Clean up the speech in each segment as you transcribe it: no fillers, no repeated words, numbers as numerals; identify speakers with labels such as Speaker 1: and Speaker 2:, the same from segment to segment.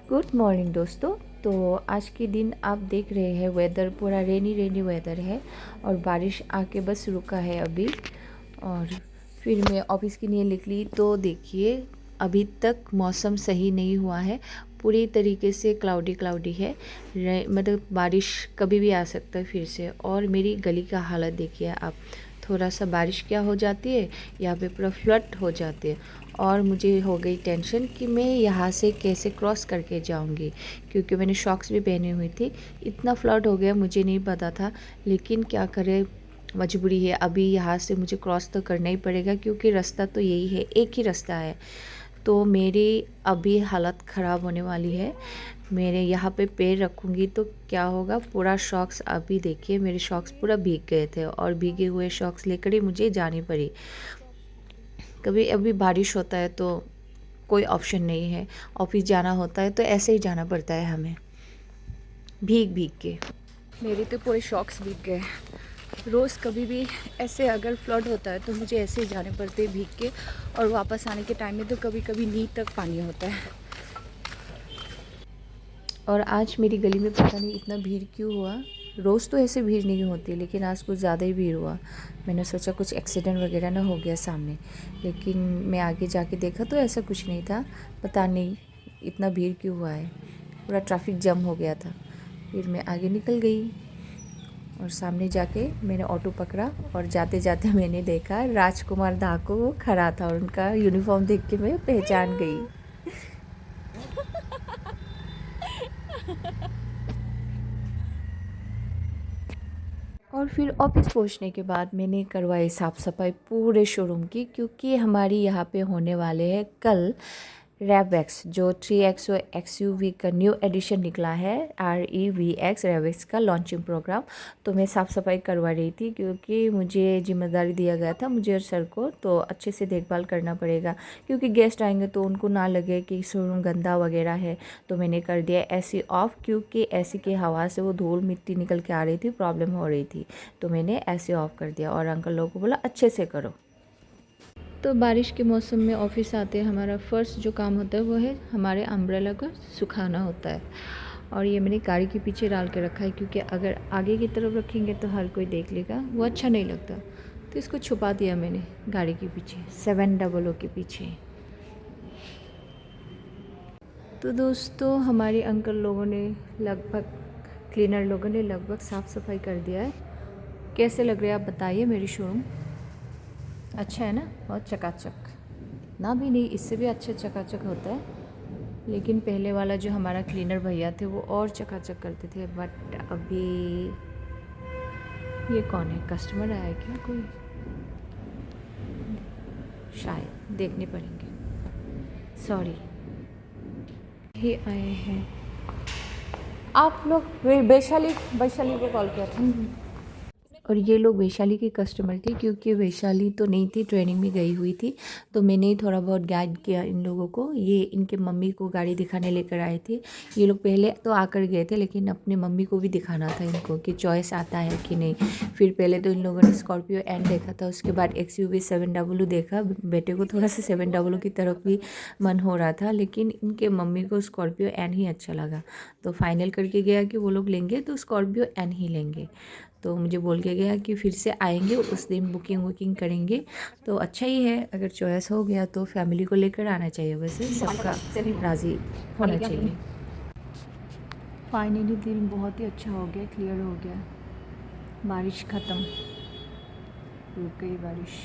Speaker 1: Good morning दोस्तों। तो आज के दिन आप देख रहे हैं वेदर पूरा रेनी वेदर है और बारिश आके बस रुका है अभी। और फिर मैं ऑफिस के लिए निकली तो देखिए अभी तक मौसम सही नहीं हुआ है, पूरी तरीके से क्लाउडी है। मतलब बारिश कभी भी आ सकता है फिर से। और मेरी गली का हालत देखिए आप, थोड़ा सा बारिश क्या हो जाती है यहाँ पे पूरा फ्लड हो जाती है। और मुझे हो गई टेंशन कि मैं यहाँ से कैसे क्रॉस करके जाऊँगी, क्योंकि मैंने शॉक्स भी पहनी हुई थी। इतना फ्लड हो गया मुझे नहीं पता था, लेकिन क्या करें, मजबूरी है। अभी यहाँ से मुझे क्रॉस तो करना ही पड़ेगा क्योंकि रास्ता तो यही है, एक ही रास्ता है। तो मेरी अभी हालत ख़राब होने वाली है। मेरे यहाँ पे पैर रखूँगी तो क्या होगा, पूरा शॉक्स अभी देखिए मेरे शॉक्स पूरा भीग गए थे और भीगे हुए शॉक्स लेकर ही मुझे जानी पड़ी। कभी अभी बारिश होता है तो कोई ऑप्शन नहीं है, ऑफिस जाना होता है तो ऐसे ही जाना पड़ता है हमें भीग भीग के। मेरे तो पूरे शॉक्स भीग गए। रोज़ कभी भी ऐसे अगर फ्लड होता है तो मुझे ऐसे ही जाने पड़ते हैं भीग के, और वापस आने के टाइम में तो कभी कभी नी तक पानी होता है। और आज मेरी गली में पता नहीं इतना भीड़ क्यों हुआ। रोज़ तो ऐसे भीड़ नहीं होती, लेकिन आज कुछ ज़्यादा ही भीड़ हुआ। मैंने सोचा कुछ एक्सीडेंट वगैरह ना हो गया सामने, लेकिन मैं आगे जाके देखा तो ऐसा कुछ नहीं था। पता नहीं इतना भीड़ क्यों हुआ है, पूरा ट्रैफिक जम हो गया था। फिर मैं आगे निकल गई और सामने जाके मैंने ऑटो पकड़ा, और जाते जाते मैंने देखा राजकुमार दा को वो खड़ा था, और उनका यूनिफॉर्म देख के मैं पहचान गई। और फिर ऑफिस पहुंचने के बाद मैंने करवाई साफ़ सफाई पूरे शोरूम की, क्योंकि हमारी यहाँ पे होने वाले हैं कल रेवएक्स, जो 3XO XUV का न्यू एडिशन निकला है, REVX रेवएक्स का लॉन्चिंग प्रोग्राम। तो मैं साफ़ सफाई करवा रही थी, क्योंकि मुझे जिम्मेदारी दिया गया था, मुझे और सर को, तो अच्छे से देखभाल करना पड़ेगा, क्योंकि गेस्ट आएंगे तो उनको ना लगे कि शोरूम गंदा वगैरह है। तो मैंने कर दिया एसी ऑफ, क्योंकि एसी की हवा से वो धूल मिट्टी निकल के आ रही थी, प्रॉब्लम हो रही थी। तो मैंने एसी ऑफ कर दिया और अंकल लोगों को बोला अच्छे से करो। तो बारिश के मौसम में ऑफिस आते हमारा फर्स्ट जो काम होता है वो है हमारे अम्ब्रेला को सुखाना होता है। और ये मैंने गाड़ी के पीछे डाल के रखा है, क्योंकि अगर आगे की तरफ रखेंगे तो हर कोई देख लेगा, वो अच्छा नहीं लगता। तो इसको छुपा दिया मैंने गाड़ी के पीछे, 700 के पीछे। तो दोस्तों हमारे अंकल लोगों ने लगभग, क्लीनर लोगों ने लगभग साफ़ सफाई कर दिया है। कैसे लग रहे हैं आप बताइए मेरी शोरूम? अच्छा है ना, बहुत चकाचक। ना भी नहीं, इससे भी अच्छा चकाचक होता है। लेकिन पहले वाला जो हमारा क्लीनर भैया थे वो और चकाचक करते थे। बट अभी ये कौन है, कस्टमर आया है क्या कोई? शायद देखने पड़ेंगे, सॉरी। ये आए हैं आप लोग, वैशाली वैशाली को कॉल किया था। और ये लोग वैशाली के कस्टमर थे, क्योंकि वैशाली तो नहीं थी, ट्रेनिंग में गई हुई थी। तो मैंने ही थोड़ा बहुत गाइड किया इन लोगों को। ये इनके मम्मी को गाड़ी दिखाने लेकर आए थे। ये लोग पहले तो आकर गए थे, लेकिन अपने मम्मी को भी दिखाना था इनको कि चॉइस आता है कि नहीं। फिर पहले तो इन लोगों ने स्कॉर्पियो एन देखा था, उसके बाद XUV 700 देखा। बेटे को थोड़ा सा 700 की तरफ भी मन हो रहा था, लेकिन इनके मम्मी को स्कॉर्पियो एन ही अच्छा लगा। तो फाइनल करके गया कि वो लोग लेंगे तो स्कॉर्पियो एन ही लेंगे। तो मुझे बोल के गया कि फिर से आएंगे उस दिन बुकिंग करेंगे। तो अच्छा ही है, अगर चॉइस हो गया तो फैमिली को लेकर आना चाहिए, वैसे सबका राज़ी होना चाहिए। फाइनली दिन बहुत ही अच्छा हो गया, क्लियर हो गया, बारिश ख़त्म, रुक गई बारिश।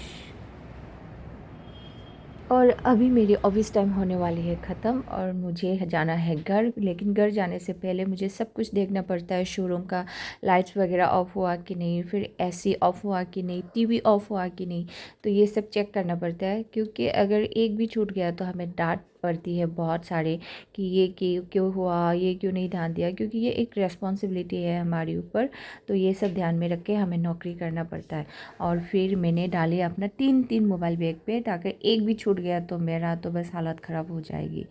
Speaker 1: और अभी मेरी ऑफिस टाइम होने वाली है ख़त्म, और मुझे जाना है घर। लेकिन घर जाने से पहले मुझे सब कुछ देखना पड़ता है, शोरूम का लाइट्स वगैरह ऑफ़ हुआ कि नहीं, फिर एसी ऑफ़ हुआ कि नहीं, टीवी ऑफ़ हुआ कि नहीं। तो ये सब चेक करना पड़ता है, क्योंकि अगर एक भी छूट गया तो हमें डांट पड़ती है बहुत सारे, कि ये क्यों हुआ, ये क्यों नहीं ध्यान दिया, क्योंकि ये एक रेस्पॉन्सिबिलिटी है हमारे ऊपर। तो ये सब ध्यान में रख के हमें नौकरी करना पड़ता है। और फिर मैंने डाली अपना 3 मोबाइल बैग पे, ताकि एक भी छूट गया तो मेरा तो बस हालत ख़राब हो जाएगी।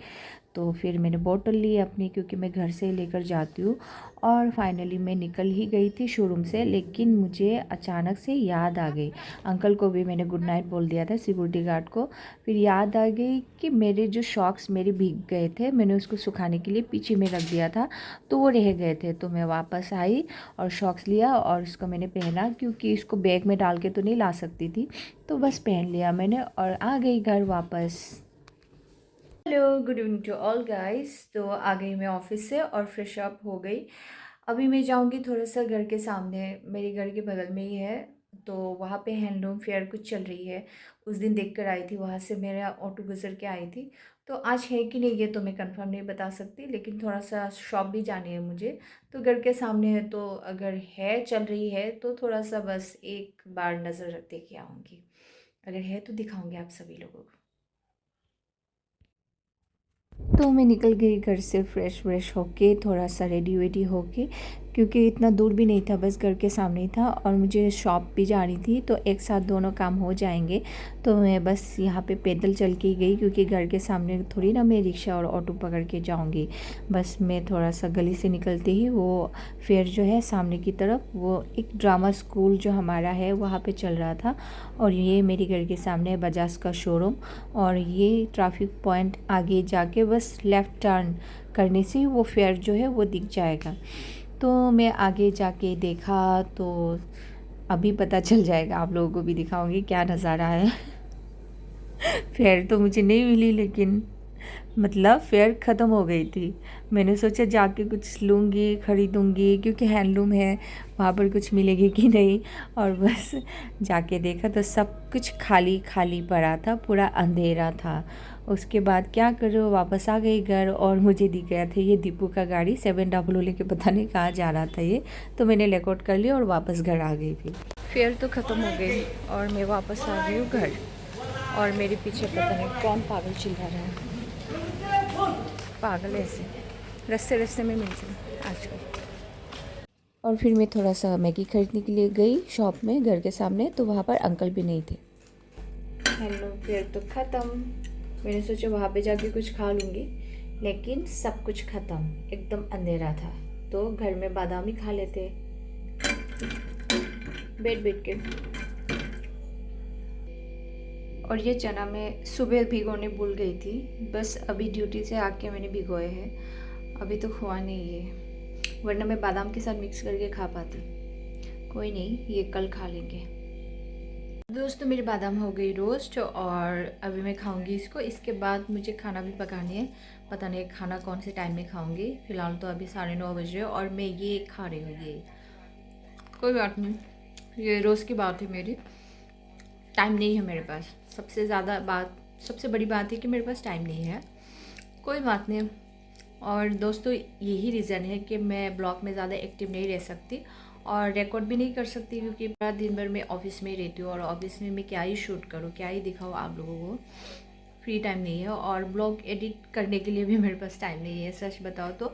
Speaker 1: तो फिर मैंने बोतल ली अपनी, क्योंकि मैं घर से लेकर जाती हूँ। और फाइनली मैं निकल ही गई थी शोरूम से, लेकिन मुझे अचानक से याद आ गई। अंकल को भी मैंने गुड नाइट बोल दिया था, सिक्योरिटी गार्ड को। फिर याद आ गई कि मेरे जो शॉक्स मेरे भीग गए थे, मैंने उसको सुखाने के लिए पीछे में रख दिया था, तो वो रह गए थे। तो मैं वापस आई और शॉक्स लिया और उसको मैंने पहना, क्योंकि इसको बैग में डाल के तो नहीं ला सकती थी, तो बस पहन लिया मैंने और आ गई घर वापस। Hello, good evening to all guys. तो आ गई मैं ऑफिस से और फ्रेश अप हो गई। अभी मैं जाऊंगी थोड़ा सा घर के सामने, मेरे घर के बगल में ही है, तो वहाँ पे हैंडलूम फेयर कुछ चल रही है। उस दिन देख कर आई थी, वहाँ से मेरा ऑटो गुजर के आई थी। तो आज है कि नहीं ये तो मैं कंफर्म नहीं बता सकती, लेकिन थोड़ा सा शॉप भी जानी है मुझे, तो घर के सामने है, तो अगर है चल रही है तो थोड़ा सा बस एक बार नज़र दे के आऊँगी। अगर है तो दिखाऊँगी आप सभी लोगों को। तो मैं निकल गई घर से फ्रेश व्रेश होके, थोड़ा सा रेडी वेडी होके, क्योंकि इतना दूर भी नहीं था, बस घर के सामने ही था और मुझे शॉप भी जानी थी, तो एक साथ दोनों काम हो जाएंगे। तो मैं बस यहाँ पे पैदल चल के गई, क्योंकि घर के सामने थोड़ी ना मैं रिक्शा और ऑटो पकड़ के जाऊँगी। बस मैं थोड़ा सा गली से निकलते ही वो फेयर जो है सामने की तरफ, वो एक ड्रामा स्कूल जो हमारा है वहाँ पर चल रहा था। और ये मेरे घर के सामने है बजाज का शोरूम, और ये ट्रैफिक पॉइंट आगे जाके बस लेफ़्ट टर्न करने से वो फेयर जो है वो दिख जाएगा। तो मैं आगे जाके देखा, तो अभी पता चल जाएगा, आप लोगों को भी दिखाऊंगी क्या नज़ारा है। फेयर तो मुझे नहीं मिली, लेकिन मतलब फेयर ख़त्म हो गई थी। मैंने सोचा जाके कुछ लूँगी, ख़रीदूँगी, क्योंकि हैंडलूम है, वहाँ पर कुछ मिलेगी कि नहीं। और बस जाके देखा तो सब कुछ खाली खाली पड़ा था, पूरा अंधेरा था। उसके बाद क्या करो, वापस आ गई घर, और मुझे दिख गया था ये दीपू का गाड़ी 700 लेके पता नहीं कहाँ जा रहा था ये, तो मैंने लेकआउट कर लिया और वापस घर आ गई थी। फेयर तो ख़त्म हो गई और मैं वापस आ गई हूँ घर, और मेरे पीछे पता नहीं कौन पागल चिल्ला रहा है। पागल ऐसे रास्ते रास्ते में मिलते हैं आजकल। और फिर मैं थोड़ा सा मैगी खरीदने के लिए गई शॉप में घर के सामने, तो वहाँ पर अंकल भी नहीं थे। हेलो, फिर तो ख़त्म। मैंने सोचा वहाँ पे जाके कुछ खा लूँगी, लेकिन सब कुछ ख़त्म, एकदम अंधेरा था। तो घर में बादाम ही खा लेते बैठ बैठ के। और ये चना मैं सुबह भिगोने भूल गई थी, बस अभी ड्यूटी से आके मैंने भिगोए हैं, अभी तो हुआ नहीं है, वरना मैं बादाम के साथ मिक्स करके खा पाती। कोई नहीं, ये कल खा लेंगे। दोस्तों, मेरी बादाम हो गई रोस्ट, और अभी मैं खाऊंगी इसको। इसके बाद मुझे खाना भी पकानी है, पता नहीं खाना कौन से टाइम में खाऊंगी। फ़िलहाल तो अभी 9:30 बज रहे और मैं ये खा रही हूँ। ये कोई बात नहीं, ये रोज़ की बात है मेरी, टाइम नहीं है मेरे पास। सबसे बड़ी बात है कि मेरे पास टाइम नहीं है। कोई बात नहीं। और दोस्तों, यही रीज़न है कि मैं ब्लॉग में ज़्यादा एक्टिव नहीं रह सकती और रिकॉर्ड भी नहीं कर सकती, क्योंकि पूरा दिन भर मैं ऑफिस में ही रहती हूँ, और ऑफिस में मैं क्या ही शूट करूँ, क्या ही दिखाऊँ आप लोगों को। फ्री टाइम नहीं है, और ब्लॉग एडिट करने के लिए भी मेरे पास टाइम नहीं है। सच बताओ तो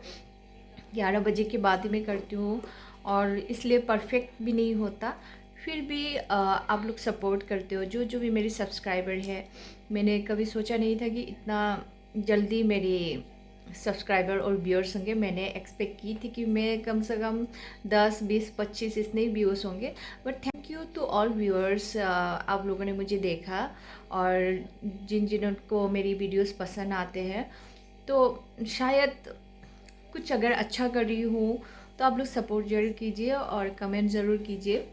Speaker 1: 11 बजे के बाद ही मैं करती हूँ, और इसलिए परफेक्ट भी नहीं होता। फिर भी आप लोग सपोर्ट करते हो, जो जो भी मेरे सब्सक्राइबर है। मैंने कभी सोचा नहीं था कि इतना जल्दी मेरी सब्सक्राइबर और व्यूअर्स होंगे। मैंने एक्सपेक्ट की थी कि मैं कम से कम 10, 20, 25 इतने ही व्यूअर्स होंगे, but thank you to all viewers. आप लोगों ने मुझे देखा, और जिनको मेरी वीडियोस पसंद आते हैं, तो शायद कुछ अगर अच्छा कर रही हूँ तो आप लोग सपोर्ट ज़रूर कीजिए और कमेंट ज़रूर कीजिए।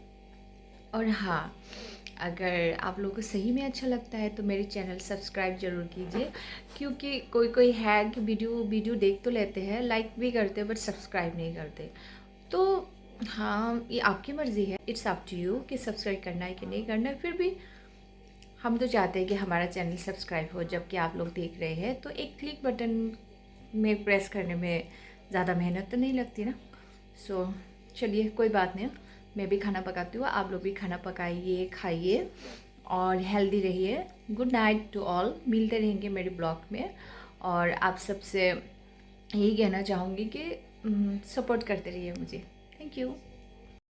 Speaker 1: और हाँ, अगर आप लोगों को सही में अच्छा लगता है तो मेरे चैनल सब्सक्राइब ज़रूर कीजिए, क्योंकि कोई कोई है कि वीडियो देख तो लेते हैं, लाइक भी करते हैं, बट सब्सक्राइब नहीं करते। तो हाँ, ये आपकी मर्ज़ी है, इट्स अप टू यू कि सब्सक्राइब करना है कि नहीं करना है। फिर भी हम तो चाहते हैं कि हमारा चैनल सब्सक्राइब हो, जबकि आप लोग देख रहे हैं, तो एक क्लिक बटन में प्रेस करने में ज़्यादा मेहनत तो नहीं लगती ना। सो चलिए, कोई बात नहीं, मैं भी खाना पकाती हूँ, आप लोग भी खाना पकाइए, खाइए और हेल्दी रहिए। गुड नाइट टू ऑल, मिलते रहेंगे मेरे ब्लॉग में, और आप सबसे यही कहना चाहूँगी कि सपोर्ट करते रहिए मुझे। Thank you.